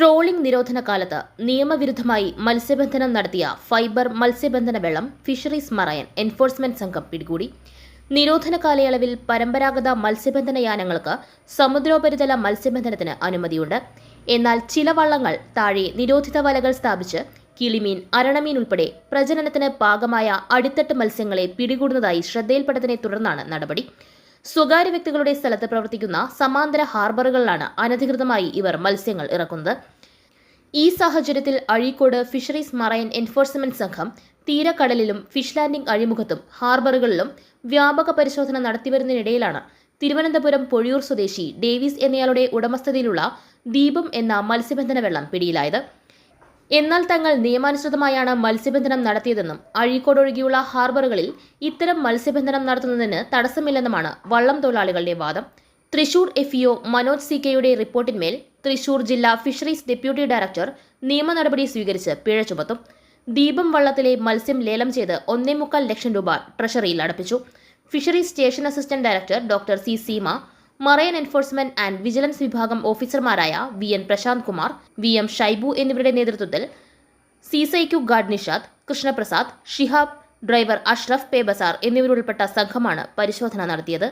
Trawling നിരോധന കാലത്ത് നിയമവിരുദ്ധമായി മത്സ്യബന്ധനം നടത്തിയ ഫൈബർ മത്സ്യബന്ധന വെള്ളം ഫിഷറീസ് മറൈൻ എൻഫോഴ്സ്മെന്റ് സംഘം പിടികൂടി. നിരോധന കാലയളവിൽ പരമ്പരാഗത മത്സ്യബന്ധന യാനങ്ങൾക്ക് സമുദ്രോപരിതല മത്സ്യബന്ധനത്തിന് അനുമതിയുണ്ട്. എന്നാൽ ചില വള്ളങ്ങൾ താഴെ നിരോധിത വലകൾ സ്ഥാപിച്ച് കിളിമീൻ, അരണമീൻ ഉൾപ്പെടെ പ്രജനനത്തിന് പാകമായ അടിത്തട്ട് മത്സ്യങ്ങളെ പിടികൂടുന്നതായി ശ്രദ്ധയിൽപ്പെട്ടതിനെ തുടർന്നാണ് നടപടി. സ്വകാര്യ വ്യക്തികളുടെ സ്ഥലത്ത് പ്രവർത്തിക്കുന്ന സമാന്തര ഹാർബറുകളിലാണ് അനധികൃതമായി ഇവർ മത്സ്യങ്ങൾ ഇറക്കുന്നത്. ഈ സാഹചര്യത്തിൽ അഴീക്കോട് ഫിഷറീസ് മറൈൻ എൻഫോഴ്സ്മെന്റ് സംഘം തീരക്കടലിലും ഫിഷ് ലാൻഡിംഗ് അഴിമുഖത്തും ഹാർബറുകളിലും വ്യാപക പരിശോധന നടത്തിവരുന്നതിനിടയിലാണ് തിരുവനന്തപുരം പൊഴിയൂർ സ്വദേശി ഡേവിസ് എന്നയാളുടെ ഉടമസ്ഥതയിലുള്ള ദീപം എന്ന മത്സ്യബന്ധന വെള്ളം പിടിയിലായത്. എന്നാൽ തങ്ങൾ നിയമാനുസൃതമായാണ് മത്സ്യബന്ധനം നടത്തിയതെന്നും അഴീക്കോട് ഒഴികെയുള്ള ഹാർബറുകളിൽ ഇത്തരം മത്സ്യബന്ധനം നടത്തുന്നതിന് തടസ്സമില്ലെന്നുമാണ് വള്ളം തൊഴിലാളികളുടെ വാദം. തൃശൂർ FEO മനോജ് CK റിപ്പോർട്ടിന്മേൽ തൃശൂർ ജില്ലാ ഫിഷറീസ് ഡെപ്യൂട്ടി ഡയറക്ടർ നിയമ നടപടി സ്വീകരിച്ച് പിഴ ചുമത്തും. ദീപം വള്ളത്തിലെ മത്സ്യം ലേലം ചെയ്ത് 1.25 ലക്ഷം രൂപ ട്രഷറിയിൽ അടപ്പിച്ചു. Fisheries station assistant director doctor C. Seema, marine enforcement and vigilance വിഭാഗം ഓഫീസർമാരായ VN പ്രശാന്ത് കുമാർ, VM ഷൈബു എന്നിവരുടെ നേതൃത്വത്തിൽ CSIQ guard Nishad, Krishnaprasad, Shihab, driver Ashraf പേബസാർ എന്നിവരുൾപ്പെട്ട സംഘമാണ് പരിശോധന നടത്തിയത്.